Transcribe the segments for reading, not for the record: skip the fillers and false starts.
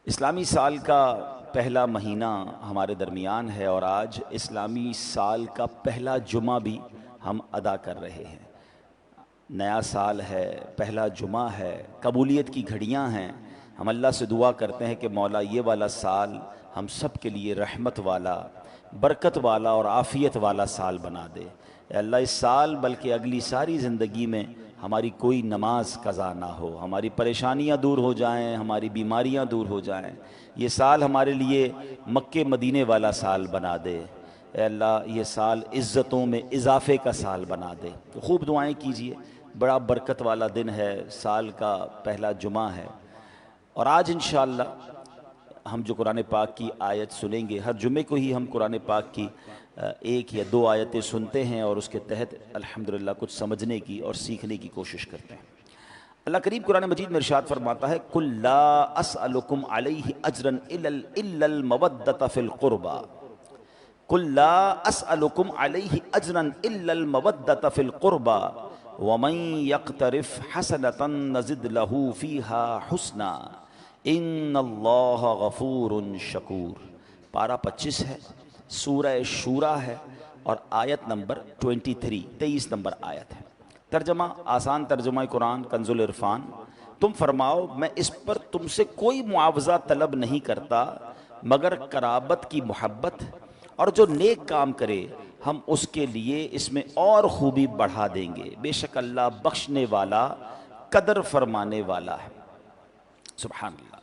اسلامی سال کا پہلا مہینہ ہمارے درمیان ہے اور آج اسلامی سال کا پہلا جمعہ بھی ہم ادا کر رہے ہیں۔ نیا سال ہے، پہلا جمعہ ہے، قبولیت کی گھڑیاں ہیں۔ ہم اللہ سے دعا کرتے ہیں کہ مولا یہ والا سال ہم سب کے لیے رحمت والا، برکت والا اور عافیت والا سال بنا دے۔ اے اللہ اس سال بلکہ اگلی ساری زندگی میں ہماری کوئی نماز قضا نہ ہو، ہماری پریشانیاں دور ہو جائیں، ہماری بیماریاں دور ہو جائیں۔ یہ سال ہمارے لیے مکے مدینے والا سال بنا دے۔ اے اللہ یہ سال عزتوں میں اضافے کا سال بنا دے۔ تو خوب دعائیں کیجئے، بڑا برکت والا دن ہے، سال کا پہلا جمعہ ہے۔ اور آج انشاءاللہ ہم جو قرآن پاک کی آیت سنیں گے، ہر جمعے کو ہی ہم قرآن پاک کی ایک یا دو آیتیں سنتے ہیں اور اس کے تحت الحمدللہ کچھ سمجھنے کی اور سیکھنے کی کوشش کرتے ہیں۔ اللہ کریم قرآن مجید میں ارشاد فرماتا ہے قُل لَا أَسْأَلُكُمْ عَلَيْهِ أَجْرًا إِلَّا الْمَوَدَّةَ فِي الْقُرْبَى قُل لَا أَسْأَلُكُمْ عَلَيْهِ أَجْرًا إِلَّا الْمَوَدَّةَ فِي الْقُرْبَى وَمَن يَقْتَرِفْ حَسَنَةً نَزِدْ لَهُ فِيهَا حُسْنًا ان اللہ غفور شکور۔ پارہ 25 ہے، سورہ شورا ہے اور آیت نمبر 23 نمبر آیت ہے۔ ترجمہ آسان ترجمہ قرآن کنز العرفان، تم فرماؤ میں اس پر تم سے کوئی معاوضہ طلب نہیں کرتا مگر قرابت کی محبت، اور جو نیک کام کرے ہم اس کے لیے اس میں اور خوبی بڑھا دیں گے، بے شک اللہ بخشنے والا قدر فرمانے والا ہے۔ سبحان اللہ۔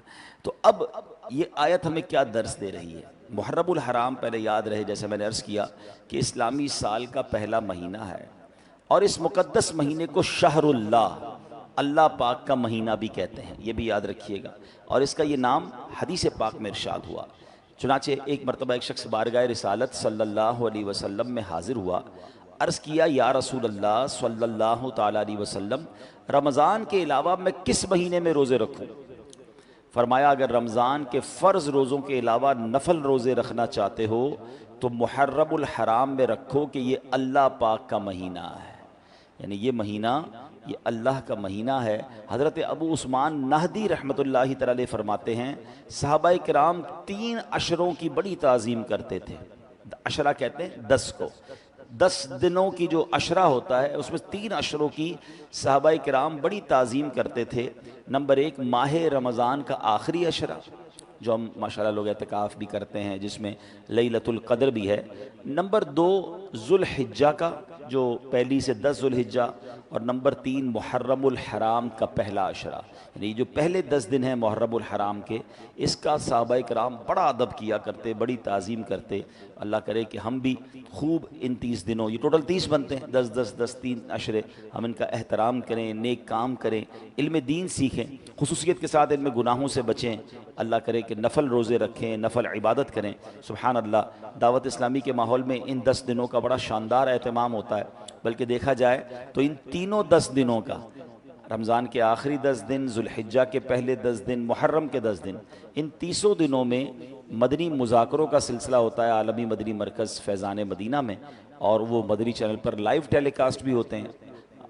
تو اب یہ آیت ہمیں کیا درس دے رہی ہے؟ محرم الحرام پہلے یاد رہے، جیسے میں نے عرض کیا کہ اسلامی سال کا پہلا مہینہ ہے، اور اس مقدس مہینے کو شہر اللہ، اللہ پاک کا مہینہ بھی کہتے ہیں، یہ بھی یاد رکھیے گا۔ اور اس کا یہ نام حدیث پاک میں ارشاد ہوا۔ چنانچہ ایک مرتبہ ایک شخص بارگاہ رسالت صلی اللہ علیہ وسلم میں حاضر ہوا، عرض کیا یا رسول اللہ صلی اللہ تعالیٰ علیہ وسلم، رمضان کے علاوہ میں کس مہینے میں روزے رکھوں؟ فرمایا اگر رمضان کے فرض روزوں کے علاوہ نفل روزے رکھنا چاہتے ہو تو محرم الحرام میں رکھو کہ یہ اللہ پاک کا مہینہ ہے، یعنی یہ مہینہ یہ اللہ کا مہینہ ہے۔ حضرت ابو عثمان نہدی رحمۃ اللہ تعالی فرماتے ہیں صحابہ کرام 3 عشروں کی بڑی تعظیم کرتے تھے۔ عشرہ کہتے ہیں 10 کو، 10 دنوں کی جو عشرہ ہوتا ہے اس میں 3 عشروں کی صحابہ کرام بڑی تعظیم کرتے تھے۔ نمبر 1 ماہ رمضان کا آخری عشرہ، جو ہم ماشاءاللہ لوگ اعتکاف بھی کرتے ہیں، جس میں لیلۃ القدر بھی ہے۔ نمبر 2 ذوالحجہ کا، جو پہلی سے 10 ذوالحجہ، اور نمبر 3 محرم الحرام کا پہلا عشرہ، یعنی جو پہلے 10 دن ہیں محرم الحرام کے، اس کا صحابہ کرام بڑا ادب کیا کرتے، بڑی تعظیم کرتے۔ اللہ کرے کہ ہم بھی خوب ان 30 دنوں، یہ ٹوٹل 30 بنتے ہیں، 10 10 10 3 عشرے، ہم ان کا احترام کریں، نیک کام کریں، علم دین سیکھیں، خصوصیت کے ساتھ ان میں گناہوں سے بچیں۔ اللہ کرے کہ نفل روزے رکھیں، نفل عبادت کریں۔ سبحان اللہ، دعوت اسلامی کے ماحول میں ان 10 دنوں کا بڑا شاندار اہتمام ہوتا ہے، بلکہ دیکھا جائے تو ان تینوں 10 دنوں کا، رمضان کے آخری 10 دن، ذوالحجہ کے پہلے 10 دن، محرم کے 10 دن، ان 30 دنوں میں مدنی مذاکروں کا سلسلہ ہوتا ہے عالمی مدنی مرکز فیضان مدینہ میں، اور وہ مدنی چینل پر لائیو ٹیلی کاسٹ بھی ہوتے ہیں۔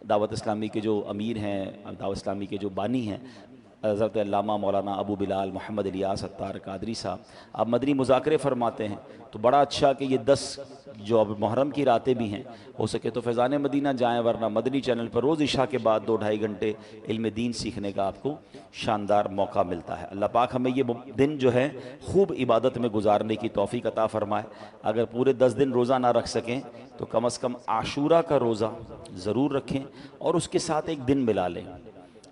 دعوت اسلامی کے جو امیر ہیں، دعوت اسلامی کے جو بانی ہیں، حضرت علامہ مولانا ابو بلال محمد الیاس عطار قادری صاحب، آپ مدنی مذاکرے فرماتے ہیں، تو بڑا اچھا کہ یہ 10 جو اب محرم کی راتیں بھی ہیں، ہو سکے تو فیضان مدینہ جائیں، ورنہ مدنی چینل پر روز عشاء کے بعد 2-2.5 گھنٹے علم دین سیکھنے کا آپ کو شاندار موقع ملتا ہے۔ اللہ پاک ہمیں یہ دن جو ہے خوب عبادت میں گزارنے کی توفیق عطا فرمائے۔ اگر پورے 10 دن روزہ نہ رکھ سکیں تو کم از کم عاشورہ کا روزہ ضرور رکھیں، اور اس کے ساتھ ایک دن ملا لیں،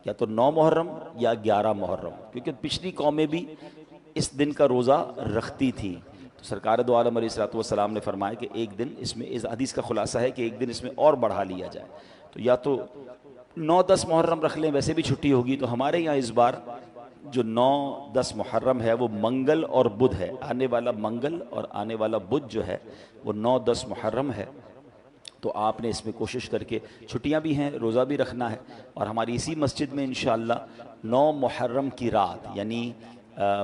یا تو 9 محرم یا 11 محرم، کیونکہ پچھلی قومیں بھی اس دن کا روزہ رکھتی تھیں۔ تو سرکار دو عالم علیہ الصلوۃ والسلام نے فرمایا کہ ایک دن اس میں، اس حدیث کا خلاصہ ہے کہ ایک دن اس میں اور بڑھا لیا جائے، تو یا تو 9-10 محرم رکھ لیں، ویسے بھی چھٹی ہوگی، تو ہمارے یہاں اس بار جو 9-10 محرم ہے وہ منگل اور بدھ ہے، آنے والا منگل اور آنے والا بدھ جو ہے وہ 9-10 محرم ہے۔ تو آپ نے اس میں کوشش کر کے، چھٹیاں بھی ہیں، روزہ بھی رکھنا ہے، اور ہماری اسی مسجد میں انشاءاللہ 9 محرم کی رات، یعنی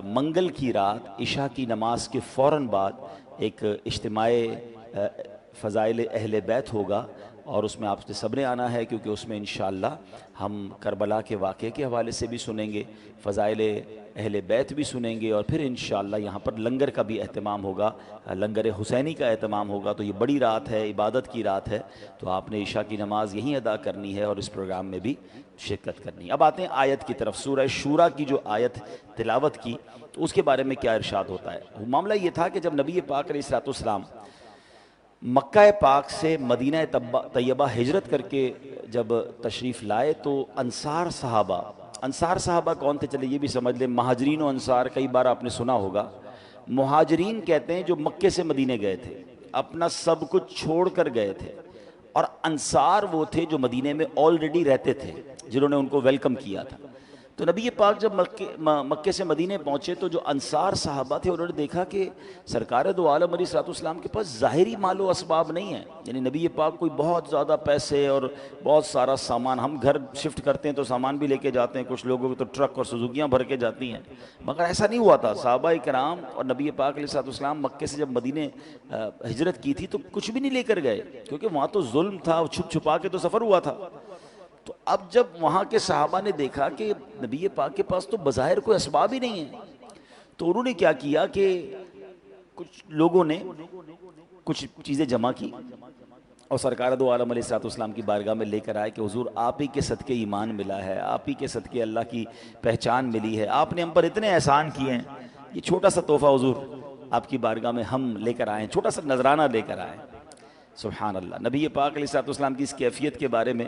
منگل کی رات عشاء کی نماز کے فوراً بعد ایک اجتماع فضائل اہل بیت ہوگا، اور اس میں آپ نے سب نے آنا ہے، کیونکہ اس میں انشاءاللہ ہم کربلا کے واقعے کے حوالے سے بھی سنیں گے، فضائل اہل بیت بھی سنیں گے، اور پھر انشاءاللہ یہاں پر لنگر کا بھی اہتمام ہوگا، لنگر حسینی کا اہتمام ہوگا۔ تو یہ بڑی رات ہے، عبادت کی رات ہے، تو آپ نے عشاء کی نماز یہیں ادا کرنی ہے اور اس پروگرام میں بھی شرکت کرنی ہے۔ اب آتے ہیں آیت کی طرف، سورہ شورا کی جو آیت تلاوت کی تو اس کے بارے میں کیا ارشاد ہوتا ہے۔ معاملہ یہ تھا کہ جب نبی پاک علیہ الصلوۃ والسلام مکہ پاک سے مدینہ طیبہ ہجرت کر کے جب تشریف لائے تو انصار صحابہ کون تھے چلے یہ بھی سمجھ لیں۔ مہاجرین و انصار کئی بار آپ نے سنا ہوگا۔ مہاجرین کہتے ہیں جو مکے سے مدینہ گئے تھے، اپنا سب کچھ چھوڑ کر گئے تھے، اور انصار وہ تھے جو مدینے میں آلریڈی رہتے تھے، جنہوں نے ان کو ویلکم کیا تھا۔ تو نبی پاک جب مکے سے مدینے پہنچے تو جو انصار صحابہ تھے انہوں نے دیکھا کہ سرکار دو عالم علیہ الصلوۃ والسلام کے پاس ظاہری مال و اسباب نہیں ہیں، یعنی نبی پاک کوئی بہت زیادہ پیسے اور بہت سارا سامان، ہم گھر شفٹ کرتے ہیں تو سامان بھی لے کے جاتے ہیں، کچھ لوگوں کو تو ٹرک اور سزوکیاں بھر کے جاتی ہیں، مگر ایسا نہیں ہوا تھا۔ صحابہ کرام اور نبی پاک علیہ الصلوۃ والسلام مکے سے جب مدینے ہجرت کی تھی تو کچھ بھی نہیں لے کر گئے، کیونکہ وہاں تو ظلم تھا، چھپ چھپا کے تو سفر ہوا تھا۔ تو اب جب وہاں کے صحابہ نے دیکھا کہ نبی پاک کے پاس تو بظاہر کوئی اسباب ہی نہیں ہیں، تو انہوں نے کیا کیا کہ کچھ لوگوں نے کچھ چیزیں جمع کی اور سرکار دو عالم علیہ الصلوۃ والسلام کی بارگاہ میں لے کر آئے کہ حضور آپ ہی کے صدقے ایمان ملا ہے، آپ ہی کے صدقے اللہ کی پہچان ملی ہے، آپ نے ہم پر اتنے احسان کیے ہیں، یہ چھوٹا سا تحفہ حضور آپ کی بارگاہ میں ہم لے کر آئے ہیں، چھوٹا سا نذرانہ لے کر آئے۔ سبحان اللہ۔ نبی پاک علیہ الصلوۃ والسلام کی اس کیفیت کے بارے میں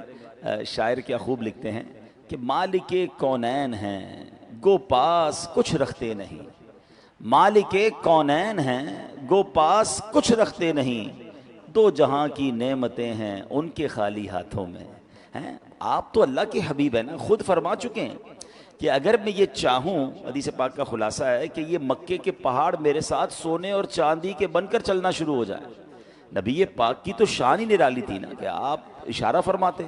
شاعر کیا خوب لکھتے ہیں کہ مالک کونین ہیں گو پاس کچھ رکھتے نہیں، مالک کونین ہیں گو پاس کچھ رکھتے نہیں، دو جہاں کی نعمتیں ہیں ان کے خالی ہاتھوں میں ہیں۔ آپ تو اللہ کے حبیب ہیں نا، خود فرما چکے ہیں کہ اگر میں یہ چاہوں، حدیث پاک کا خلاصہ ہے کہ یہ مکے کے پہاڑ میرے ساتھ سونے اور چاندی کے بن کر چلنا شروع ہو جائے۔ نبی پاک کی تو شان ہی نرالی تھی نا کہ آپ اشارہ فرماتے،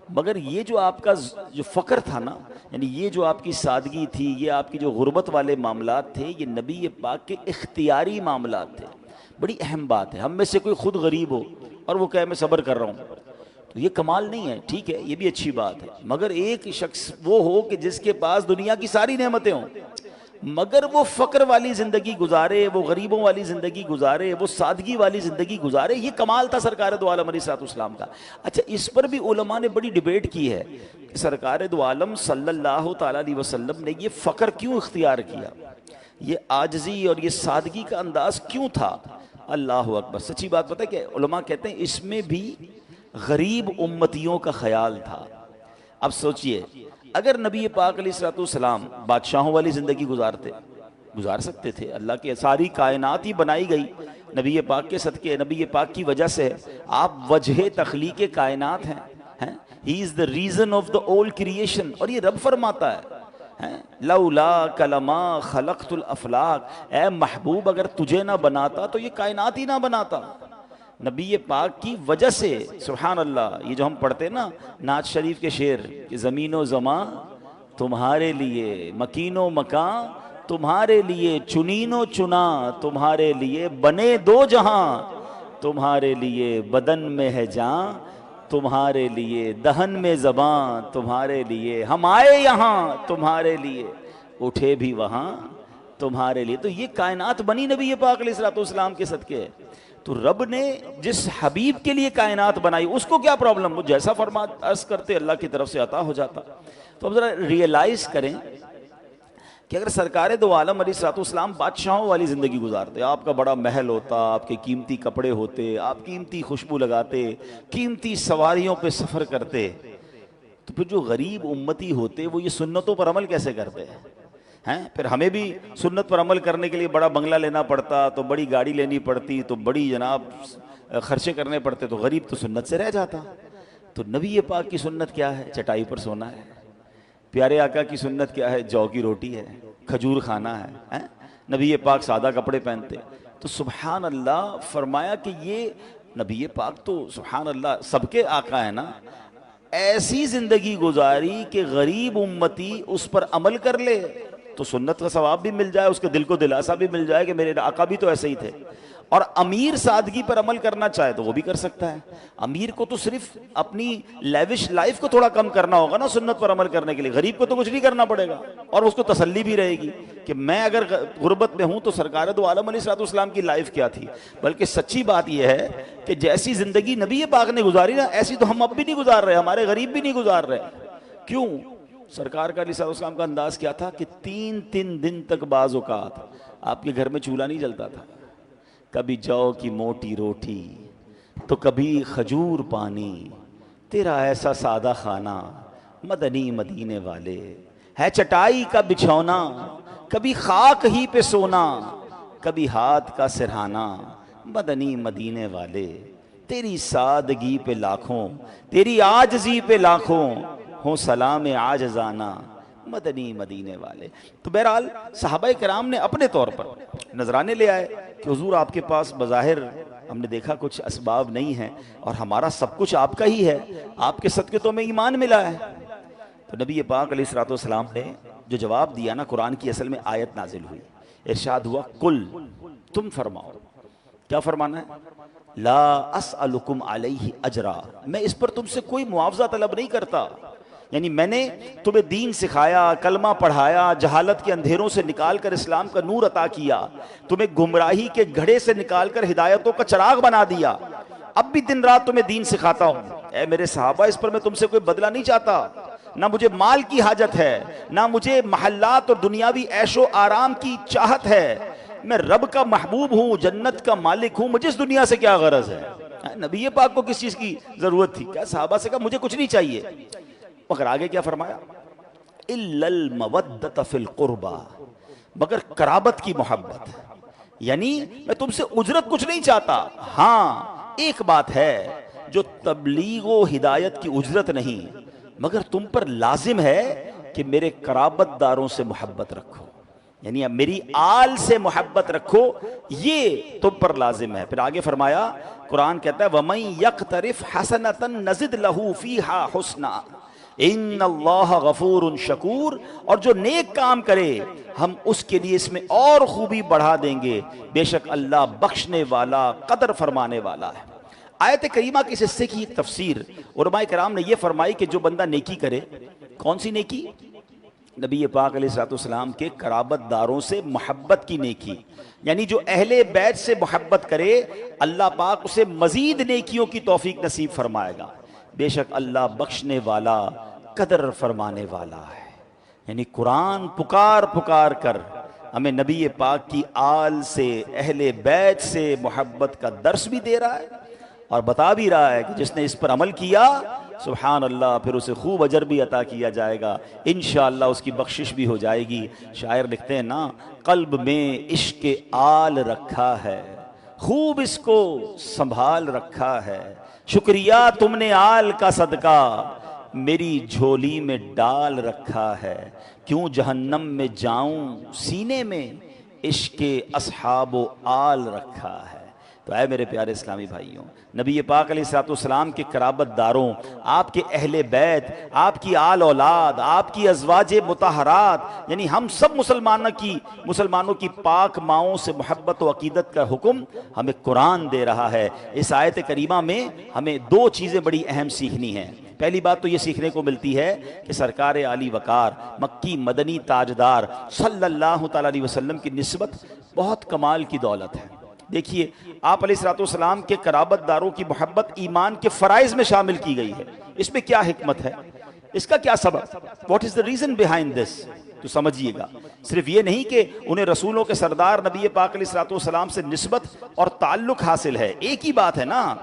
مگر یہ جو آپ کا جو فقر تھا نا، یعنی یہ جو آپ کی سادگی تھی، یہ آپ کی جو غربت والے معاملات تھے، یہ نبی پاک کے اختیاری معاملات تھے۔ بڑی اہم بات ہے، ہم میں سے کوئی خود غریب ہو اور وہ کہے میں صبر کر رہا ہوں، تو یہ کمال نہیں ہے، ٹھیک ہے یہ بھی اچھی بات ہے، مگر ایک شخص وہ ہو کہ جس کے پاس دنیا کی ساری نعمتیں ہوں مگر وہ فقر والی زندگی گزارے، وہ غریبوں والی زندگی گزارے، وہ سادگی والی زندگی گزارے، یہ کمال تھا سرکار دو عالم علیہ الصلوۃ والسلام کا۔ اچھا، اس پر بھی علماء نے بڑی ڈیبیٹ کی ہے کہ سرکار دو عالم صلی اللہ تعالیٰ علیہ وسلم نے یہ فقر کیوں اختیار کیا، یہ عاجزی اور یہ سادگی کا انداز کیوں تھا؟ اللہ اکبر۔ سچی بات پتہ ہے کہ علماء کہتے ہیں اس میں بھی غریب امتیوں کا خیال تھا۔ اب سوچئے اگر نبی پاک علیہ الصلوۃ والسلام بادشاہوں والی زندگی گزار سکتے تھے، اللہ کی ساری کائنات ہی بنائی گئی نبی پاک کے صدقے، نبی پاک کی وجہ سے، آپ وجہ تخلیق کائنات ہیں، ہی از the reason of the all creation، اور یہ رب فرماتا ہے لولا کلما خلقت الافلاق، اے محبوب اگر تجھے نہ بناتا تو یہ کائنات ہی نہ بناتا، نبی پاک کی وجہ سے۔ سبحان اللہ۔ یہ جو ہم پڑھتے ہیں نا نعت شریف کے شعر کہ زمین و زمان تمہارے لیے، مکین و مکان تمہارے لیے، چنین و چنا تمہارے لیے، بنے دو جہاں تمہارے لیے، بدن میں ہے جان تمہارے لیے، دہن میں زبان تمہارے لیے، ہم آئے یہاں تمہارے لیے، اٹھے بھی وہاں تمہارے لیے۔ تو یہ کائنات بنی نبی پاک علیہ الصلوۃ والسلام کے صدقے۔ تو رب نے جس حبیب کے لیے کائنات بنائی اس کو کیا پرابلم، وہ جیسا عرض کرتے اللہ کی طرف سے عطا ہو جاتا۔ تو اب ذرا ریئلائز کریں کہ اگر سرکار دو عالم علیہ الصلوۃ والسلام بادشاہوں والی زندگی گزارتے، آپ کا بڑا محل ہوتا، آپ کے قیمتی کپڑے ہوتے، آپ قیمتی خوشبو لگاتے، قیمتی سواریوں پہ سفر کرتے، تو پھر جو غریب امتی ہوتے وہ یہ سنتوں پر عمل کیسے کرتے ہیں؟ پھر ہمیں بھی سنت پر عمل کرنے کے لیے بڑا بنگلہ لینا پڑتا، تو بڑی گاڑی لینی پڑتی، تو بڑی جناب خرچے کرنے پڑتے، تو غریب تو سنت سے رہ جاتا۔ تو نبی پاک کی سنت کیا ہے؟ چٹائی پر سونا ہے۔ پیارے آقا کی سنت کیا ہے؟ جو کی روٹی ہے، کھجور کھانا ہے۔ نبی پاک سادہ کپڑے پہنتے۔ تو سبحان اللہ فرمایا کہ یہ نبی پاک تو سبحان اللہ سب کے آقا ہے نا، ایسی زندگی گزاری کہ غریب امتی اس پر عمل کر لے تو سنت کا ثواب بھی مل جائے، اس کے دل کو دلاسا بھی مل جائے کہ میرے آقا بھی تو ایسے ہی تھے، اور امیر سادگی پر عمل کرنا چاہے تو وہ بھی کر سکتا ہے. امیر کو تو صرف اپنی لیوش لائف کو تھوڑا کم کرنا ہوگا نا سنت پر عمل کرنے کے لیے. غریب کو تو کچھ نہیں کرنا پڑے گا, اور اس کو تسلی بھی رہے گی کہ میں اگر غربت میں ہوں تو سرکار دو عالم علیہ الصلوۃ والسلام کی لائف کیا تھی. بلکہ سچی بات یہ ہے کہ جیسی زندگی نبی پاک نے گزاری نا, ایسی تو ہم اب بھی نہیں گزار رہے, ہمارے غریب بھی نہیں گزار رہے. کیوں؟ سرکار کا علیہ الصلوۃ والسلام کا انداز کیا تھا کہ 3 دن تک بعض اوقات آپ کے گھر میں چولہا نہیں جلتا تھا. کبھی جو کی موٹی روٹی تو کبھی کھجور پانی, تیرا ایسا سادہ کھانا مدنی مدینے والے, ہے چٹائی کا بچھونا کبھی خاک ہی پہ سونا, کبھی ہاتھ کا سرہانا مدنی مدینے والے. تیری سادگی پہ لاکھوں, تیری عاجزی پہ لاکھوں, ہوں سلام عاجزانہ مدنی مدینے والے. تو بہرحال صحابہ کرام نے اپنے طور پر نذرانے لے آئے کہ حضور آپ کے پاس بظاہر ہم نے دیکھا کچھ اسباب نہیں ہیں, اور ہمارا سب کچھ آپ کا ہی ہے, آپ کے صدقے تو ہمیں ایمان ملا ہے. تو نبی پاک علیہ الصلوۃ والسلام نے جو جواب دیا نا, قرآن کی اصل میں آیت نازل ہوئی, ارشاد ہوا کل, تم فرماؤ. کیا فرمانا ہے؟ لا اسألکم علیہ اجرا, میں اس پر تم سے کوئی معاوضہ طلب نہیں کرتا. یعنی میں نے تمہیں دین سکھایا, کلمہ پڑھایا, جہالت کے اندھیروں سے نکال کر اسلام کا نور عطا کیا, تمہیں گمراہی کے گھڑے سے نکال کر ہدایتوں کا چراغ بنا دیا, اب بھی دن رات تمہیں دین سکھاتا ہوں. اے میرے صحابہ, اس پر میں تم سے کوئی بدلہ نہیں چاہتا. نہ مجھے مال کی حاجت ہے, نہ مجھے محلات اور دنیاوی عیش و آرام کی چاہت ہے. میں رب کا محبوب ہوں, جنت کا مالک ہوں, مجھے اس دنیا سے کیا غرض ہے. نبی پاک کو کس چیز کی ضرورت تھی؟ کیا صحابہ سے کہا مجھے کچھ نہیں چاہیے. مگر آگے کیا فرمایا؟ الا المودۃ فی القربى, مگر قرابت کی محبت. یعنی میں تم سے اجرت کچھ نہیں چاہتا. ہاں ایک بات ہے جو تبلیغ و ہدایت کی اجرت نہیں, مگر تم پر لازم ہے کہ میرے قرابت داروں سے محبت رکھو, یعنی اب میری آل سے محبت رکھو, یہ تم پر لازم ہے. پھر آگے فرمایا, قرآن کہتا ہے وَمَن يَقْتَرِفْ حَسَنَةً نَزِدْ لَهُ فِيهَا حُسْنًا ان اللہ غفور شکور, اور جو نیک کام کرے ہم اس کے لیے اس میں اور خوبی بڑھا دیں گے, بے شک اللہ بخشنے والا قدر فرمانے والا ہے. آیت کریمہ کے اس حصے کی ایک تفسیر علماء کرام نے یہ فرمائی کہ جو بندہ نیکی کرے, کون سی نیکی؟ نبی پاک علیہ الصلوۃ والسلام کے قرابت داروں سے محبت کی نیکی. یعنی جو اہل بیت سے محبت کرے اللہ پاک اسے مزید نیکیوں کی توفیق نصیب فرمائے گا, بے شک اللہ بخشنے والا قدر فرمانے والا ہے. یعنی قرآن پکار پکار کر ہمیں نبی پاک کی آل سے, اہل بیت سے محبت کا درس بھی دے رہا ہے, اور بتا بھی رہا ہے کہ جس نے اس پر عمل کیا سبحان اللہ پھر اسے خوب اجر بھی عطا کیا جائے گا, انشاءاللہ اس کی بخشش بھی ہو جائے گی. شاعر لکھتے ہیں نا, قلب میں عشق آل رکھا ہے, خوب اس کو سنبھال رکھا ہے, شکریہ تم نے آل کا صدقہ میری جھولی میں ڈال رکھا ہے, کیوں جہنم میں جاؤں سینے میں عشق اصحاب و آل رکھا ہے. تو اے میرے پیارے اسلامی بھائیوں, نبی پاک علیہ الصلوۃ والسلام کے قرابت داروں, آپ کے اہل بیت, آپ کی آل اولاد, آپ کی ازواج مطہرات, یعنی ہم سب مسلمانوں کی پاک ماؤں سے محبت و عقیدت کا حکم ہمیں قرآن دے رہا ہے. اس آیت کریمہ میں ہمیں 2 چیزیں بڑی اہم سیکھنی ہیں. پہلی بات تو یہ سیکھنے کو ملتی ہے کہ سرکار عالی وقار مکی مدنی تاجدار صلی اللہ تعالی علیہ وسلم کی نسبت بہت کمال کی دولت ہے. دیکھیے آپ علیہ الصلوۃ والسلام کے قرابت داروں کی محبت ایمان کے فرائض میں شامل کی گئی ہے. اس میں کیا حکمت ہے, اس کا کیا سبب, what is the reason behind this? تو سمجھیے گا, صرف یہ نہیں کہ انہیں رسولوں کے سردار نبی پاک علیہ الصلوۃ والسلام سے نسبت اور تعلق حاصل ہے, ایک ہی بات ہے نا,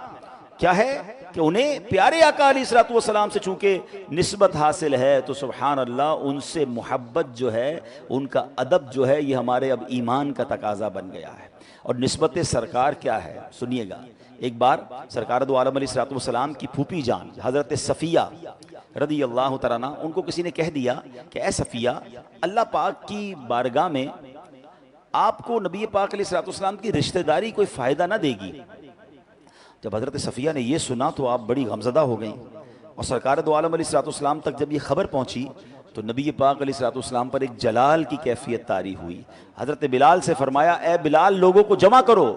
کیا ہے کہ انہیں پیارے آقا علیہ الصلوۃ والسلام سے چونکہ نسبت حاصل ہے تو سبحان اللہ ان سے محبت جو ہے, ان کا ادب جو ہے, یہ ہمارے اب ایمان کا تقاضا بن گیا ہے. اور نسبت سرکار کیا ہے سنیے گا. ایک بار سرکار دو عالم علیہ الصلوۃ والسلام کی پھوپھی جان حضرت صفیہ رضی اللہ تعالیٰ عنہ, ان کو کسی نے کہہ دیا کہ اے صفیہ, اللہ پاک کی بارگاہ میں آپ کو نبی پاک علیہ الصلوۃ والسلام کی رشتہ داری کوئی فائدہ نہ دے گی. جب حضرت صفیہ نے یہ سنا تو آپ بڑی غمزدہ ہو گئیں, اور سرکار دو عالم علیہ الصلوۃ والسلام تک جب یہ خبر پہنچی تو نبی پاک علیہ الصلوۃ والسلام پر ایک جلال کی کیفیت طاری ہوئی. حضرت بلال سے فرمایا, اے بلال لوگوں کو جمع کرو,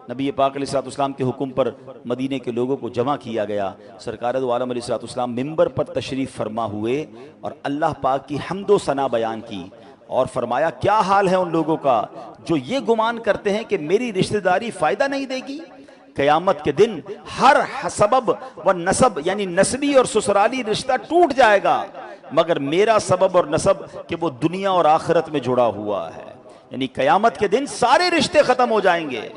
نبی پاک علیہ الصلوۃ والسلام کے حکم پر مدینے کے لوگوں کو جمع کیا گیا. سرکار دو عالم علیہ الصلوۃ والسلام ممبر پر تشریف فرما ہوئے اور اللہ پاک کی حمد و ثنا بیان کی اور فرمایا کیا حال ہے ان لوگوں کا جو یہ گمان کرتے ہیں کہ میری رشتہ داری فائدہ نہیں دے گی. قیامت کے دن ہر سبب و نسب یعنی نسبی اور سسرالی رشتہ ٹوٹ جائے گا مگر میرا سبب اور نسب کہ وہ دنیا اور آخرت میں جڑا ہوا ہے. یعنی قیامت کے دن سارے رشتے ختم ہو جائیں گے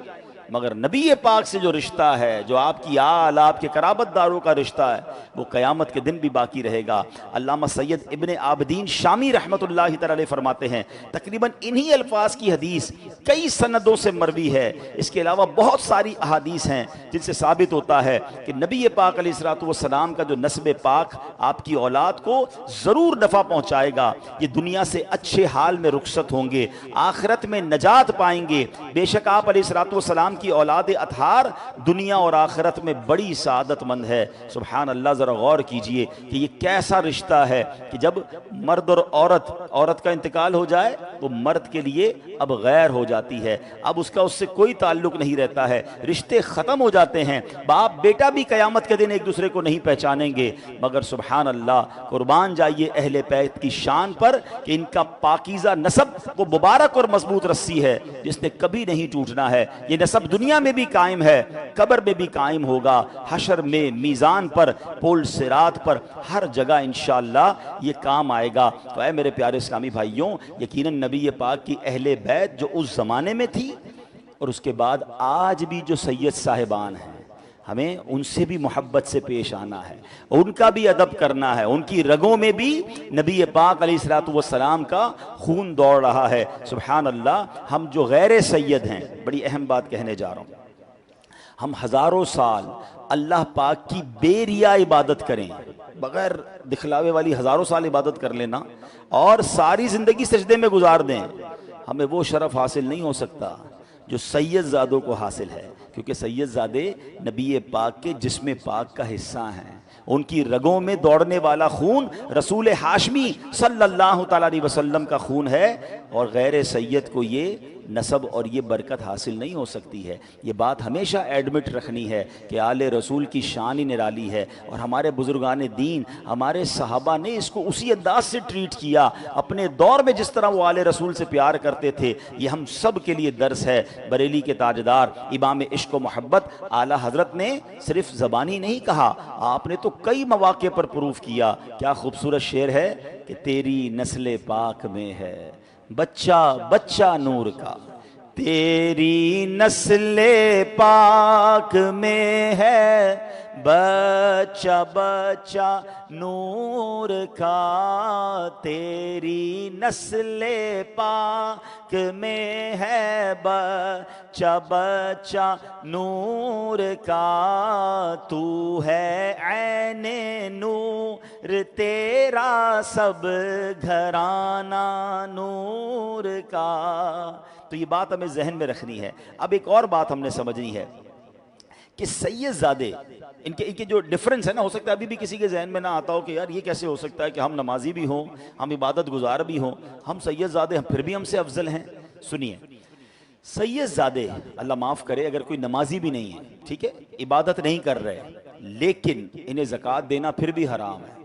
مگر نبی پاک سے جو رشتہ ہے، جو آپ کی آل، آپ کے قرابت داروں کا رشتہ ہے، وہ قیامت کے دن بھی باقی رہے گا. علامہ سید ابن عابدین شامی رحمۃ اللہ تعالی علیہ فرماتے ہیں تقریباً انہی الفاظ کی حدیث کئی سندوں سے مروی ہے. اس کے علاوہ بہت ساری احادیث ہیں جن سے ثابت ہوتا ہے کہ نبی پاک علیہ الصلوۃ والسلام کا جو نسب پاک آپ کی اولاد کو ضرور نفع پہنچائے گا. یہ دنیا سے اچھے حال میں رخصت ہوں گے، آخرت میں نجات پائیں گے. بے شک آپ علیہ الصلوۃ والسلام کی اولاد اطہار دنیا اور آخرت میں بڑی سعادت مند ہے. سبحان اللہ، ذرا غور کیجئے کہ یہ کیسا رشتہ ہے کہ جب مرد اور عورت کا انتقال ہو جائے وہ مرد کے لیے اب غیر ہو جاتی ہے، اب اس کا اس سے کوئی تعلق نہیں رہتا ہے، رشتے ختم ہو جاتے ہیں. باپ بیٹا بھی قیامت کے دن ایک دوسرے کو نہیں پہچانیں گے مگر سبحان اللہ، قربان جائیے اہل بیت کی شان پر کہ ان کا پاکیزہ نسب وہ مبارک اور مضبوط رسی ہے جس نے کبھی نہیں ٹوٹنا ہے. یہ نسب دنیا میں بھی قائم ہے، قبر میں بھی قائم ہوگا، حشر میں، میزان پر، پول صراط پر، ہر جگہ انشاءاللہ یہ کام آئے گا. تو اے میرے پیارے اسلامی بھائیوں، یقیناً نبی پاک کی اہل بیت جو اس زمانے میں تھی اور اس کے بعد آج بھی جو سید صاحبان ہیں، ہمیں ان سے بھی محبت سے پیش آنا ہے، ان کا بھی ادب کرنا ہے. ان کی رگوں میں بھی نبی پاک علیہ الصلوۃ والسلام کا خون دوڑ رہا ہے. سبحان اللہ. ہم جو غیر سید ہیں، بڑی اہم بات کہنے جا رہا ہوں، ہم ہزاروں سال اللہ پاک کی بے ریا عبادت کریں، بغیر دکھلاوے والی ہزاروں سال عبادت کر لینا اور ساری زندگی سجدے میں گزار دیں، ہمیں وہ شرف حاصل نہیں ہو سکتا جو سید زادوں کو حاصل ہے. کیونکہ سید زادے نبی پاک کے جسم پاک کا حصہ ہیں، ان کی رگوں میں دوڑنے والا خون رسول ہاشمی صلی اللہ تعالی علیہ وسلم کا خون ہے اور غیر سید کو یہ نسب اور یہ برکت حاصل نہیں ہو سکتی ہے. یہ بات ہمیشہ ایڈمٹ رکھنی ہے کہ آل رسول کی شان ہی نرالی ہے اور ہمارے بزرگان دین، ہمارے صحابہ نے اس کو اسی انداز سے ٹریٹ کیا اپنے دور میں جس طرح وہ آل رسول سے پیار کرتے تھے. یہ ہم سب کے لیے درس ہے. بریلی کے تاجدار امام عشق و محبت اعلیٰ حضرت نے صرف زبانی نہیں کہا، آپ نے تو کئی مواقع پر پروف کیا. کیا خوبصورت شعر ہے کہ تیری نسل پاک میں ہے بچہ بچہ نور کا، تیری نسل پاک میں ہے بچہ بچہ نور کا، تیری نسل پاک میں ہے بچہ بچہ نور کا، تو ہے عین نور تیرا سب گھرانہ نور کا. تو یہ بات ہمیں ذہن میں رکھنی ہے. اب ایک اور بات ہم نے سمجھنی ہے کہ سید زادے ان کے جو ڈفرنس ہے نا، ہو سکتا ہے ابھی بھی کسی کے ذہن میں نہ آتا ہو کہ یار یہ کیسے ہو سکتا ہے کہ ہم نمازی بھی ہوں، ہم عبادت گزار بھی ہوں، ہم سید زادے پھر بھی ہم سے افضل ہیں. سنیے، سید زادے اللہ معاف کرے اگر کوئی نمازی بھی نہیں ہے، ٹھیک ہے، عبادت نہیں کر رہے، لیکن انہیں زکوٰۃ دینا پھر بھی حرام ہے.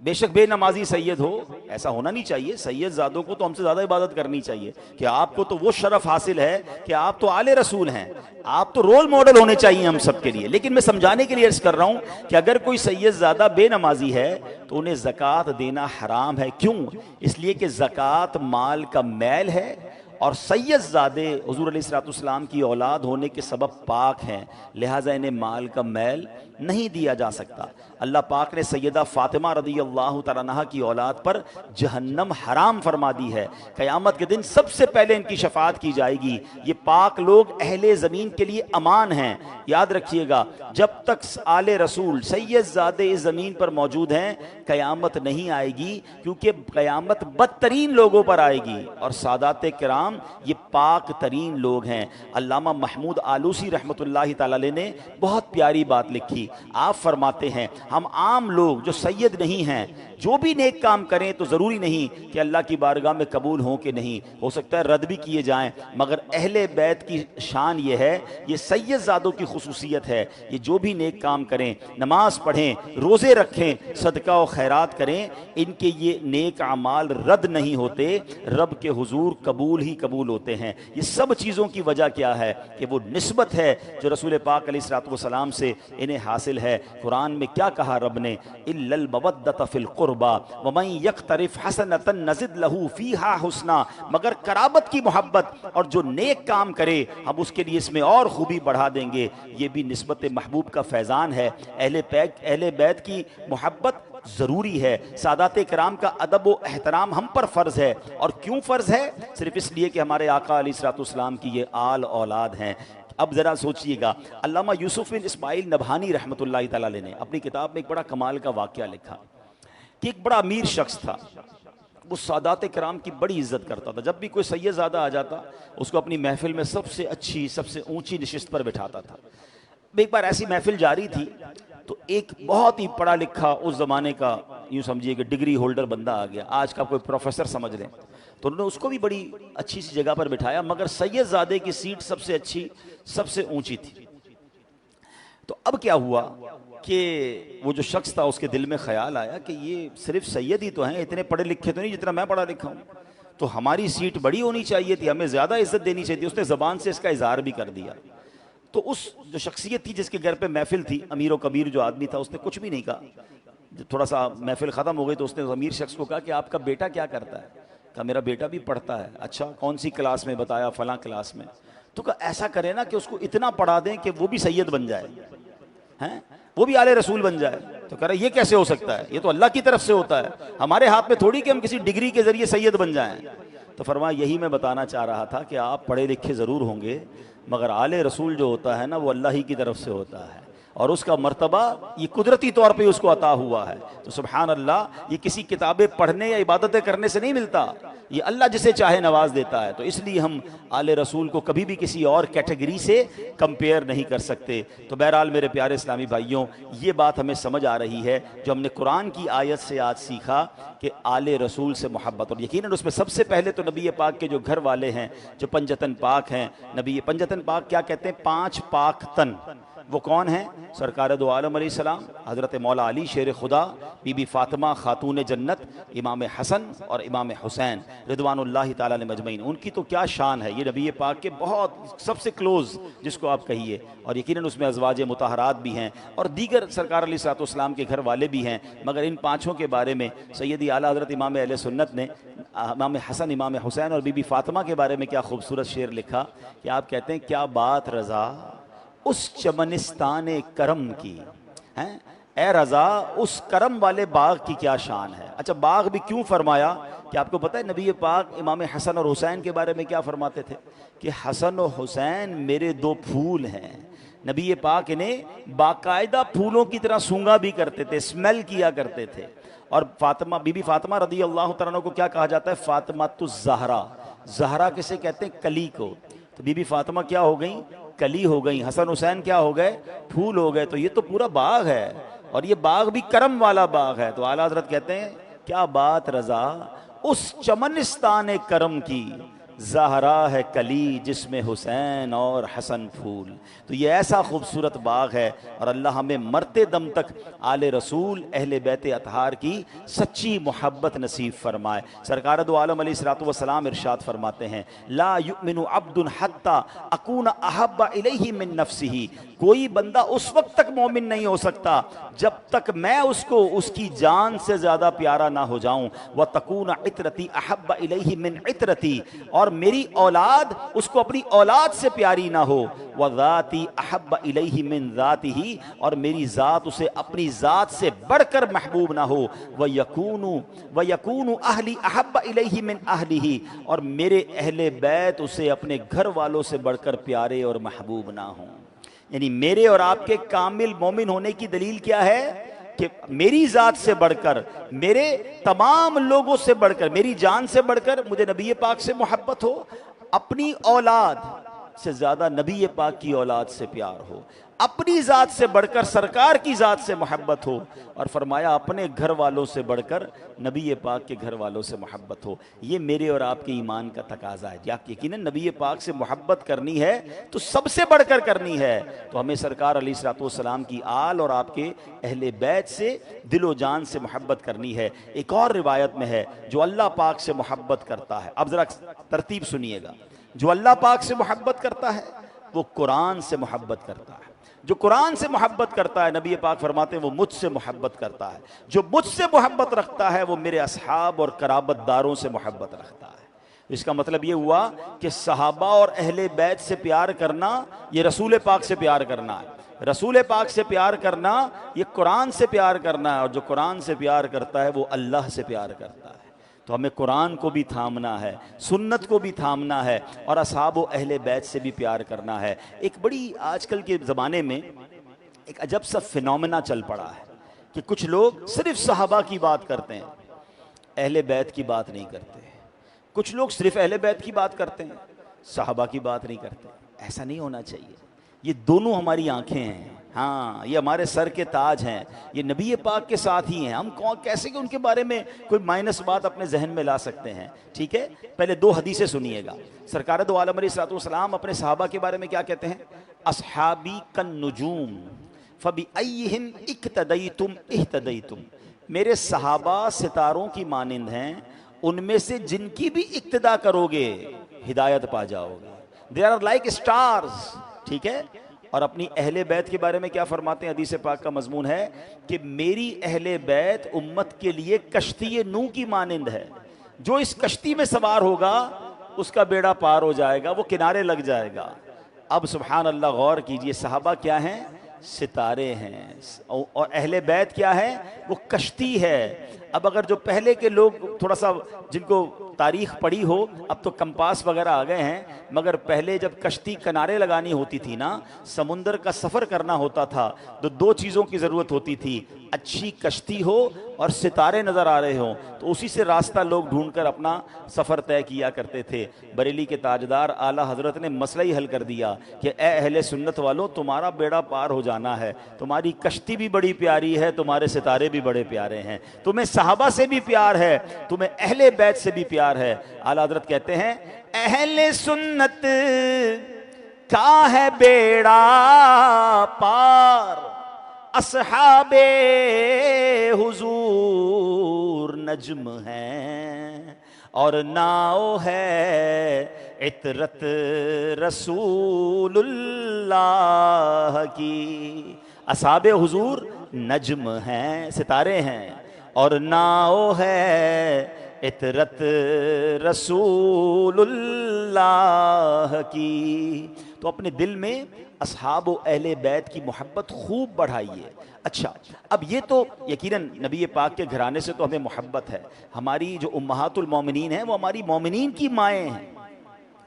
بے شک بے نمازی سید ہو، ایسا ہونا نہیں چاہیے. سید زادوں کو تو ہم سے زیادہ عبادت کرنی چاہیے کہ آپ کو تو وہ شرف حاصل ہے کہ آپ تو آل رسول ہیں، آپ تو رول ماڈل ہونے چاہیے ہم سب کے لیے. لیکن میں سمجھانے کے لیے عرض کر رہا ہوں کہ اگر کوئی سید زادہ بے نمازی ہے تو انہیں زکوٰۃ دینا حرام ہے. کیوں؟ اس لیے کہ زکوٰۃ مال کا میل ہے اور سید زادے حضور علیہ الصلوۃ والسلام کی اولاد ہونے کے سبب پاک ہیں، لہٰذا انہیں مال کا میل نہیں دیا جا سکتا. اللہ پاک نے سیدہ فاطمہ رضی اللہ تعالیٰ عنہا کی اولاد پر جہنم حرام فرما دی ہے. قیامت کے دن سب سے پہلے ان کی شفاعت کی جائے گی. یہ پاک لوگ اہل زمین کے لیے امان ہیں. یاد رکھیے گا، جب تک آل رسول سید زادے اس زمین پر موجود ہیں قیامت نہیں آئے گی، کیونکہ قیامت بدترین لوگوں پر آئے گی اور سادات کرام یہ پاک ترین لوگ ہیں. علامہ محمود آلوسی رحمۃ اللہ تعالی نے بہت پیاری بات لکھی. آپ فرماتے ہیں ہم عام لوگ جو سید نہیں ہیں جو بھی نیک کام کریں تو ضروری نہیں کہ اللہ کی بارگاہ میں قبول ہوں کہ نہیں، ہو سکتا ہے رد بھی کیے جائیں، مگر اہل بیت کی شان یہ ہے، یہ سید زادوں کی خصوصیت ہے، یہ جو بھی نیک کام کریں، نماز پڑھیں، روزے رکھیں، صدقہ و خیرات کریں، ان کے یہ نیک اعمال رد نہیں ہوتے، رب کے حضور قبول ہی قبول ہوتے ہیں۔ یہ سب چیزوں کی وجہ کیا ہے؟ کہ وہ نسبت ہے جو رسول پاک علیہ الصلوۃ والسلام سے انہیں حاصل ہے۔ قرآن میں کیا کہا رب نے؟ الا المودۃ فی القربى ومن یقترف حسنۃ نزد لہ فیہا حسنا، مگر قرابت کی محبت اور جو نیک کام کرے ہم اس کے لیے اس میں اور خوبی بڑھا دیں گے۔ یہ بھی نسبت محبوب کا فیضان ہے۔ اہل بیت کی محبت ضروری ہے۔ سادات کرام کا ادب و احترام ہم پر فرض ہے، اور کیوں فرض ہے؟ صرف اس لیے کہ ہمارے آقا علیہ الصلوۃ والسلام کی یہ آل اولاد ہیں۔ اب ذرا سوچئے گا، علامہ یوسف بن اسماعیل نبہانی رحمۃ اللہ تعالی علیہ نے اپنی کتاب میں ایک بڑا کمال کا واقعہ لکھا کہ ایک بڑا امیر شخص تھا، وہ سادات کرام کی بڑی عزت کرتا تھا۔ جب بھی کوئی سید زادہ آ جاتا اس کو اپنی محفل میں سب سے اچھی، سب سے اونچی نشست پر بٹھاتا تھا۔ ایک بار ایسی محفل جاری تھی تو ایک بہت ہی پڑھا لکھا اس زمانے کا، یوں سمجھیے کہ ڈگری ہولڈر بندہ آ گیا، آج کا کوئی پروفیسر سمجھ لیں، تو انہوں نے اس کو بھی بڑی اچھی سی جگہ پر بٹھایا، مگر سید زادے کی سیٹ سب سے اچھی، سب سے اونچی تھی۔ تو اب کیا ہوا کہ وہ جو شخص تھا اس کے دل میں خیال آیا کہ یہ صرف سید ہی تو ہیں، اتنے پڑھے لکھے تو نہیں جتنا میں پڑھا لکھا ہوں، تو ہماری سیٹ بڑی ہونی چاہیے تھی، ہمیں زیادہ عزت دینی چاہیے تھی۔ اس نے زبان سے اس کا اظہار بھی کر دیا۔ تو اس جو شخصیت تھی جس کے گھر پہ محفل تھی، امیر و کبیر جو آدمی تھا، اس نے کچھ بھی نہیں کہا۔ تھوڑا سا محفل ختم ہو گئی تو اس نے امیر شخص کو کہا کہ آپ کا بیٹا کیا کرتا ہے؟ کہا میرا بیٹا بھی پڑھتا ہے۔ اچھا کون سی کلاس میں؟ بتایا فلاں کلاس میں۔ تو کہا ایسا کرے نا کہ اس کو اتنا پڑھا دیں کہ وہ بھی سید بن جائے، ہیں وہ بھی آل رسول بن جائے۔ تو کہہ رہا یہ کیسے ہو سکتا ہے؟ یہ تو اللہ کی طرف سے ہوتا ہے، ہمارے ہاتھ میں تھوڑی کہ ہم کسی ڈگری کے ذریعے سید بن جائیں۔ تو فرمایا یہی میں بتانا چاہ رہا تھا کہ آپ پڑھے لکھے ضرور ہوں گے، مگر آل رسول جو ہوتا ہے نا وہ اللہ ہی کی طرف سے ہوتا ہے، اور اس کا مرتبہ یہ قدرتی طور پہ اس کو عطا ہوا ہے۔ تو سبحان اللہ، یہ کسی کتابیں پڑھنے یا عبادتیں کرنے سے نہیں ملتا، یہ اللہ جسے چاہے نواز دیتا ہے۔ تو اس لیے ہم آل رسول کو کبھی بھی کسی اور کیٹیگری سے کمپیئر نہیں کر سکتے۔ تو بہرحال میرے پیارے اسلامی بھائیوں، یہ بات ہمیں سمجھ آ رہی ہے جو ہم نے قرآن کی آیت سے آج سیکھا کہ آل رسول سے محبت، اور یقیناً اس میں سب سے پہلے تو نبی پاک کے جو گھر والے ہیں، جو پنجتن پاک ہیں۔ نبی پنجتن پاک کیا کہتے ہیں؟ 5 پاک تن۔ وہ کون ہیں؟ سرکار دو عالم علیہ السلام، حضرت مولا علی شیر خدا، بی بی فاطمہ خاتون جنت، امام حسن اور امام حسین رضوان اللہ تعالیٰ علیہ مجمعین۔ ان کی تو کیا شان ہے، یہ نبی پاک کے بہت سب سے کلوز جس کو آپ کہیے، اور یقیناً اس میں ازواج مطہرات بھی ہیں اور دیگر سرکار علیہ الصلوۃ والسلام کے گھر والے بھی ہیں۔ مگر ان 5 کے بارے میں سیدی اعلیٰ حضرت امام اہل سنت نے امام حسن، امام حسین اور بی بی فاطمہ کے بارے میں کیا خوبصورت شعر لکھا کہ آپ کہتے ہیں کیا بات رضا اس چمنستان کرم کی، ہیں اے رضا اس کرم والے باغ کی کیا شان ہے۔ اچھا باغ بھی کیوں فرمایا؟ کہ آپ کو پتہ ہے نبی پاک امام حسن اور حسین کے بارے میں کیا فرماتے تھے کہ حسن و حسین میرے 2 پھول ہیں۔ نبی پاک انہیں باقاعدہ پھولوں کی طرح سونگا بھی کرتے تھے، اسمیل کیا کرتے تھے۔ اور فاطمہ، بی بی فاطمہ رضی اللہ تعالیٰ عنہ کو کیا کہا جاتا ہے؟ فاطمہ الزہرا۔ زہرا کسے کہتے ہیں؟ کلی کو۔ تو بی بی فاطمہ کیا ہو گئیں؟ کلی ہو گئیں۔ حسن حسین کیا ہو گئے؟ پھول ہو گئے۔ تو یہ تو پورا باغ ہے، اور یہ باغ بھی کرم والا باغ ہے۔ تو اعلیٰ حضرت کہتے ہیں کیا بات رضا اس چمنستان کرم کی، زہرا ہے کلی جس میں حسین اور حسن پھول۔ تو یہ ایسا خوبصورت باغ ہے، اور اللہ ہمیں مرتے دم تک آل رسول اہل بیت اطہار کی سچی محبت نصیب فرمائے۔ سرکار دو عالم علیہ الصلوۃ والسلام ارشاد فرماتے ہیں لا یؤمن عبد حتی اکون احب الیہ من نفسہ، کوئی بندہ اس وقت تک مومن نہیں ہو سکتا جب تک میں اس کو اس کی جان سے زیادہ پیارا نہ ہو جاؤں، وتکون عطرتی احب الیہ من عطرتی، اور میری اولاد اس کو اپنی اولاد سے پیاری نہ ہو، وذاتی احب الیہ من ذاتہ، اور میری ذات اسے اپنی ذات سے بڑھ کر محبوب نہ ہو، ویکون اہلی احب الیہ من اہلہ، اور میرے اہل بیت اسے اپنے گھر والوں سے بڑھ کر پیارے اور محبوب نہ ہوں۔ یعنی میرے اور آپ کے کامل مومن ہونے کی دلیل کیا ہے کہ میری ذات سے بڑھ کر، میرے تمام لوگوں سے بڑھ کر، میری جان سے بڑھ کر مجھے نبی پاک سے محبت ہو، اپنی اولاد سے زیادہ نبی پاک کی اولاد سے پیار ہو، اپنی ذات سے بڑھ کر سرکار کی ذات سے محبت ہو، اور فرمایا اپنے گھر والوں سے بڑھ کر نبی پاک کے گھر والوں سے محبت ہو۔ یہ میرے اور آپ کے ایمان کا تقاضا ہے۔ یقیناً نبی پاک سے محبت کرنی ہے تو سب سے بڑھ کر کرنی ہے، تو ہمیں سرکار علیہ الصلوۃ والسلام کی آل اور آپ کے اہل بیت سے دل و جان سے محبت کرنی ہے۔ ایک اور روایت میں ہے جو اللہ پاک سے محبت کرتا ہے، اب ذرا ترتیب سنیے گا، جو اللہ پاک سے محبت کرتا ہے وہ قرآن سے محبت کرتا ہے، جو قرآن سے محبت کرتا ہے نبی پاک فرماتے ہیں وہ مجھ سے محبت کرتا ہے، جو مجھ سے محبت رکھتا ہے وہ میرے اصحاب اور قرابت داروں سے محبت رکھتا ہے۔ اس کا مطلب یہ ہوا کہ صحابہ اور اہل بیت سے پیار کرنا یہ رسول پاک سے پیار کرنا ہے، رسول پاک سے پیار کرنا یہ قرآن سے پیار کرنا ہے، اور جو قرآن سے پیار کرتا ہے وہ اللہ سے پیار کرتا ہے۔ تو ہمیں قرآن کو بھی تھامنا ہے، سنت کو بھی تھامنا ہے، اور اصحاب و اہل بیت سے بھی پیار کرنا ہے۔ ایک بڑی آج کل کے زمانے میں ایک عجب سا فینومینا چل پڑا ہے کہ کچھ لوگ صرف صحابہ کی بات کرتے ہیں، اہل بیت کی بات نہیں کرتے، کچھ لوگ صرف اہل بیت کی بات کرتے ہیں، صحابہ کی بات نہیں کرتے۔ ایسا نہیں ہونا چاہیے، یہ دونوں ہماری آنکھیں ہیں، ہاں یہ ہمارے سر کے تاج ہیں، یہ نبی پاک کے ساتھ ہی ہیں، ہم کیسے کہ ان کے بارے میں کوئی مائنس بات اپنے ذہن میں لا سکتے ہیں؟ ٹھیک ہے، پہلے دو حدیثیں سنیے گا۔ سرکار دو عالم علیہ الصلوۃ والسلام اپنے صحابہ کے بارے میں کیا کہتے ہیں؟ اصحابی کالنجوم فبأیہم اقتدیتم اہتدیتم، میرے صحابہ ستاروں کی مانند ہیں، ان میں سے جن کی بھی اقتدا کرو گے ہدایت پا جاؤ گے۔ دے آر لائک اسٹارز، ٹھیک ہے۔ اور اپنی اہل بیت کے بارے میں کیا فرماتے ہیں؟ حدیث پاک کا مضمون ہے کہ میری اہل بیت امت کے لیے کشتی نوح کی مانند ہے، جو اس کشتی میں سوار ہوگا اس کا بیڑا پار ہو جائے گا، وہ کنارے لگ جائے گا۔ اب سبحان اللہ غور کیجئے، صحابہ کیا ہیں؟ ستارے ہیں، اور اہل بیت کیا ہے؟ وہ کشتی ہے۔ اب اگر جو پہلے کے لوگ تھوڑا سا جن کو تاریخ پڑھی ہو، اب تو کمپاس وغیرہ آ گئے ہیں، مگر پہلے جب کشتی کنارے لگانی ہوتی تھی نا، سمندر کا سفر کرنا ہوتا تھا، تو دو چیزوں کی ضرورت ہوتی تھی، اچھی کشتی ہو اور ستارے نظر آ رہے ہوں، تو اسی سے راستہ لوگ ڈھونڈ کر اپنا سفر طے کیا کرتے تھے۔ بریلی کے تاجدار اعلیٰ حضرت نے مسئلہ ہی حل کر دیا کہ اے اہل سنت والوں، تمہارا بیڑا پار ہو جانا ہے، تمہاری کشتی بھی بڑی پیاری ہے، تمہارے ستارے بھی بڑے پیارے ہیں، تمہیں صحابہ سے بھی پیار ہے، تمہیں اہل بیت سے بھی پیار ہے۔ اعلیٰ حضرت کہتے ہیں اہل سنت کا ہے بیڑا پار، اصحاب حضور نجم ہیں، اور ناؤ ہے عطرت رسول اللہ کی۔ اصحاب حضور نجم ہیں، ستارے ہیں، اور ناؤ ہے عطرت رسول اللہ کی۔ تو اپنے دل میں اصحاب و اہل بیت کی محبت خوب بڑھائیے۔ اچھا، اب یہ تو یقیناً نبی پاک کے گھرانے سے تو ہمیں محبت ہے، ہماری جو امہات المومنین ہیں وہ ہماری مومنین کی مائیں ہیں،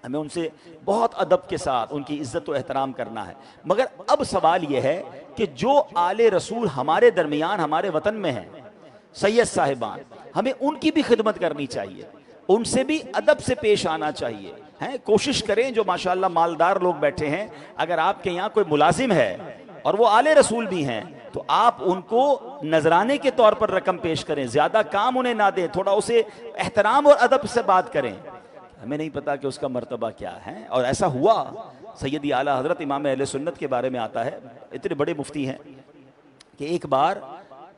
ہمیں ان سے بہت ادب کے ساتھ ان کی عزت و احترام کرنا ہے۔ مگر اب سوال یہ ہے کہ جو آل رسول ہمارے درمیان ہمارے وطن میں ہیں، سید صاحبان، ہمیں ان کی بھی خدمت کرنی چاہیے، ان سے بھی ادب سے پیش آنا چاہیے۔ کوشش کریں، جو ماشاءاللہ مالدار لوگ بیٹھے ہیں، اگر آپ کے یہاں کوئی ملازم ہے اور وہ آل رسول بھی ہیں تو آپ ان کو نذرانے کے طور پر رقم پیش کریں، زیادہ کام انہیں نہ دیں، تھوڑا اسے احترام اور ادب سے بات کریں۔ ہمیں نہیں پتا کہ اس کا مرتبہ کیا ہے، اور ایسا ہوا سیدی اعلیٰ حضرت امام اہل سنت کے بارے میں آتا ہے، اتنے بڑے مفتی ہیں کہ ایک بار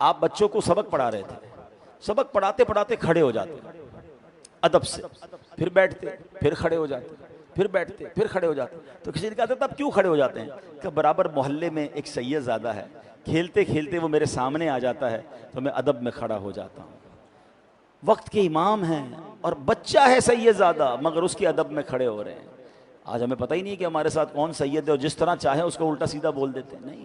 آپ بچوں کو سبق پڑھا رہے تھے، سبق پڑھاتے پڑھاتے کھڑے ہو جاتے ادب سے، پھر بیٹھتے، پھر کھڑے ہو جاتے، پھر بیٹھتے، پھر کھڑے ہو جاتے۔ تو کسی نے کہا تھا اب کیوں کھڑے ہو جاتے ہیں؟ کہ برابر محلے میں ایک سید زادہ ہے، کھیلتے کھیلتے وہ میرے سامنے آ جاتا ہے تو میں ادب میں کھڑا ہو جاتا ہوں۔ وقت کے امام ہیں اور بچہ ہے سید زادہ، مگر اس کے ادب میں کھڑے ہو رہے ہیں۔ آج ہمیں پتہ ہی نہیں کہ ہمارے ساتھ کون سید ہے، اور جس طرح چاہیں اس کو الٹا سیدھا بول دیتے ہیں۔ نہیں،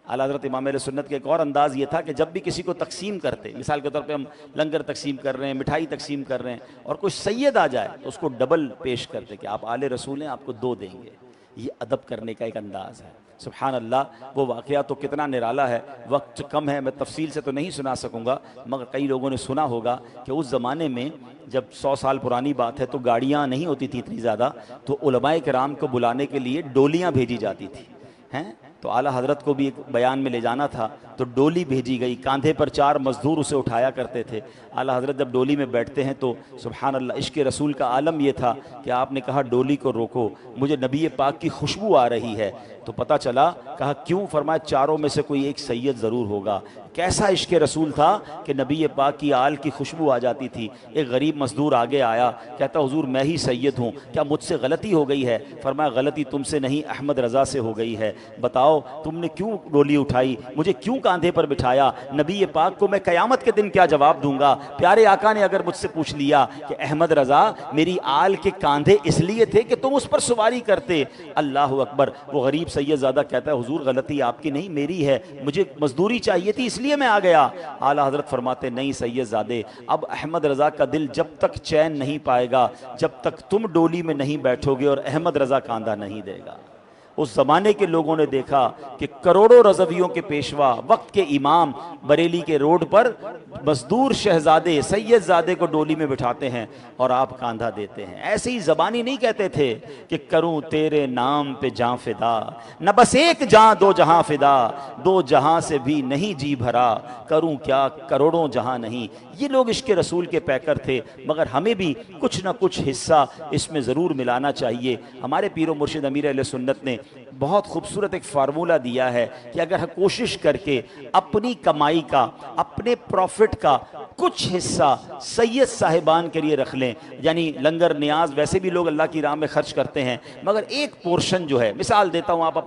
اعلیٰ حضرت امام اہل سنت کے ایک اور انداز یہ تھا کہ جب بھی کسی کو تقسیم کرتے، مثال کے طور پہ ہم لنگر تقسیم کر رہے ہیں، مٹھائی تقسیم کر رہے ہیں، اور کوئی سید آ جائے تو اس کو ڈبل پیش کرتے کہ آپ آل رسول ہیں، آپ کو 2 دیں گے۔ یہ ادب کرنے کا ایک انداز ہے۔ سبحان اللہ، وہ واقعہ تو کتنا نرالا ہے، وقت کم ہے، میں تفصیل سے تو نہیں سنا سکوں گا، مگر کئی لوگوں نے سنا ہوگا کہ اس زمانے میں جب 100 سال پرانی بات ہے تو گاڑیاں نہیں ہوتی تھی اتنی زیادہ، تو علماء کرام کو بلانے کے لیے ڈولیاں بھیجی جاتی تھی ہیں، تو اعلیٰ حضرت کو بھی ایک بیان میں لے جانا تھا تو ڈولی بھیجی گئی، کاندھے پر 4 مزدور اسے اٹھایا کرتے تھے۔ اعلیٰ حضرت جب ڈولی میں بیٹھتے ہیں تو سبحان اللہ، عشق رسول کا عالم یہ تھا کہ آپ نے کہا ڈولی کو روکو، مجھے نبی پاک کی خوشبو آ رہی ہے۔ تو پتہ چلا، کہا کیوں؟ فرمایا چاروں میں سے کوئی ایک سید ضرور ہوگا۔ کیسا عشق رسول تھا کہ نبی پاک کی آل کی خوشبو آ جاتی تھی۔ ایک غریب مزدور آگے آیا، کہتا حضور میں ہی سید ہوں، کیا مجھ سے غلطی ہو گئی ہے؟ فرمایا غلطی تم سے نہیں، احمد رضا سے ہو گئی ہے۔ بتاؤ تم نے کیوں ڈولی اٹھائی، مجھے کیوں کاندھے پر بٹھایا؟ نبی پاک کو میں قیامت کے دن کیا جواب دوں گا؟ پیارے آقا نے اگر مجھ سے پوچھ لیا کہ احمد رضا میری آل کے کاندھے اس لیے تھے کہ تم اس پر سواری کرتے، اللہ اکبر۔ وہ غریب سید زادہ کہتا ہے حضور غلطی آپ کی نہیں میری ہے، مجھے مزدوری چاہیے تھی اس لیے میں آ گیا۔ اعلیٰ حضرت فرماتے نہیں سید زادے، اب احمد رضا کا دل جب تک چین نہیں پائے گا جب تک تم ڈولی میں نہیں بیٹھو گے اور احمد رضا کاندھا نہیں دے گا۔ اس زمانے کے لوگوں نے دیکھا کہ کروڑوں رضویوں کے پیشوا، وقت کے امام بریلی کے روڈ پر مزدور شہزادے سید زادے کو ڈولی میں بٹھاتے ہیں اور آپ کاندھا دیتے ہیں۔ ایسے ہی زبانی نہیں کہتے تھے کہ کروں تیرے نام پہ جاں فدا، نہ بس ایک جاں دو جہاں فدا، 2 جہاں سے بھی نہیں جی بھرا، کروں کیا کروڑوں جہاں نہیں۔ یہ لوگ عشق رسول کے پیکر تھے، مگر ہمیں بھی کچھ نہ کچھ حصہ اس میں ضرور ملانا چاہیے۔ ہمارے پیر و مرشد امیر اہل سنت نے بہت خوبصورت ایک فارمولہ دیا ہے کہ اگر ہم کوشش کر کے اپنی کمائی کا، اپنے پروفٹ کا کچھ حصہ سید صاحبان کے لیے رکھ لیں، یعنی لنگر نیاز ویسے بھی لوگ اللہ کی راہ میں خرچ کرتے ہیں، مگر ایک پورشن جو ہے، مثال دیتا ہوں، آپ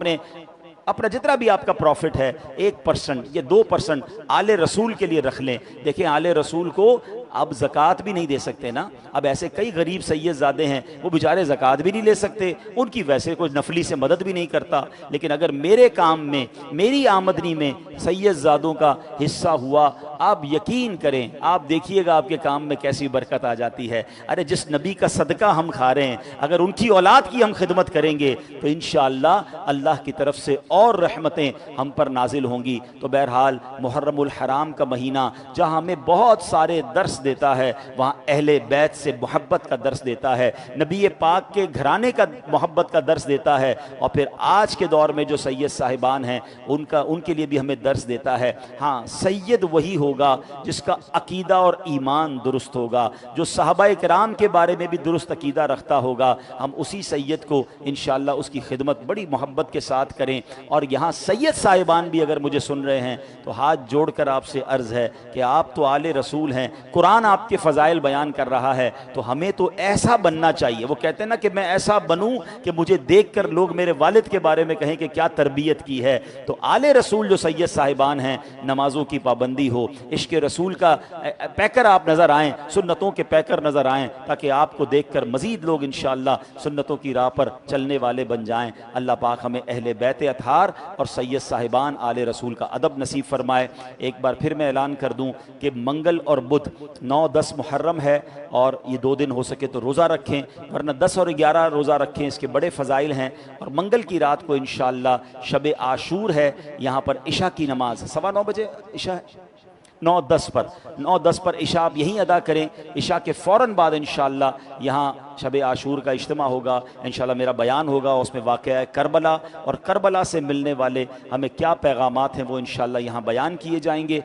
اپنا جتنا بھی آپ کا پروفٹ ہے 1% یا 2% آل رسول کے لیے رکھ لیں۔ دیکھیں آل رسول کو اب زکوٰۃ بھی نہیں دے سکتے نا، اب ایسے کئی غریب سید زادے ہیں وہ بیچارے زکوٰۃ بھی نہیں لے سکتے، ان کی ویسے کوئی نفلی سے مدد بھی نہیں کرتا، لیکن اگر میرے کام میں، میری آمدنی میں سید زادوں کا حصہ ہوا، آپ یقین کریں، آپ دیکھیے گا آپ کے کام میں کیسی برکت آ جاتی ہے۔ ارے جس نبی کا صدقہ ہم کھا رہے ہیں، اگر ان کی اولاد کی ہم خدمت کریں گے تو انشاءاللہ اللہ کی طرف سے اور رحمتیں ہم پر نازل ہوں گی۔ تو بہرحال محرم الحرام کا مہینہ جہاں ہمیں بہت سارے درس دیتا ہے، وہاں اہل بیت سے محبت کا درس دیتا ہے، نبی پاک کے گھرانے کا محبت کا درس دیتا ہے، اور پھر آج کے دور میں جو سید صاحبان ہیں ان کے لیے بھی ہمیں درس دیتا ہے۔ ہاں سید وہی ہوگا جس کا عقیدہ اور ایمان درست ہوگا، جو صحابہ کرام کے بارے میں بھی درست عقیدہ رکھتا ہوگا، ہم اسی سید کو انشاءاللہ اس کی خدمت بڑی محبت کے ساتھ کریں۔ اور یہاں سید صاحبان بھی اگر مجھے سن رہے ہیں تو ہاتھ جوڑ کر آپ سے عرض ہے کہ آپ تو آل رسول ہیں، قرآن آپ کے فضائل بیان کر رہا ہے، تو ہمیں تو ایسا بننا چاہیے۔ وہ کہتے ہیں نا کہ میں ایسا بنوں کہ مجھے دیکھ کر لوگ میرے والد کے بارے میں کہیں کہ کیا تربیت کی ہے۔ تو آل رسول جو سید صاحبان ہیں، نمازوں کی پابندی ہو، عشق رسول کا پیکر آپ نظر آئیں، سنتوں کے پیکر نظر آئیں، تاکہ آپ کو دیکھ کر مزید لوگ انشاءاللہ سنتوں کی راہ پر چلنے والے بن جائیں۔ اللہ پاک ہمیں اہل بیت اطہار اور سید صاحبان آل رسول کا ادب نصیب فرمائے۔ ایک بار پھر میں اعلان کر دوں کہ منگل اور بدھ 9-10 محرم ہے، اور یہ 2 دن ہو سکے تو روزہ رکھیں، ورنہ 10 اور 11 روزہ رکھیں، اس کے بڑے فضائل ہیں۔ اور منگل کی رات کو انشاءاللہ شب عاشور ہے، یہاں پر عشاء کی نماز 9:15 بجے عشاء ہے، 9:10 پر عشاء آپ یہیں ادا کریں۔ عشاء کے فوراً بعد انشاءاللہ یہاں شب عاشور کا اجتماع ہوگا، انشاءاللہ میرا بیان ہوگا، اس میں واقعہ کربلا اور کربلا سے ملنے والے ہمیں کیا پیغامات ہیں وہ انشاءاللہ یہاں بیان کیے جائیں گے۔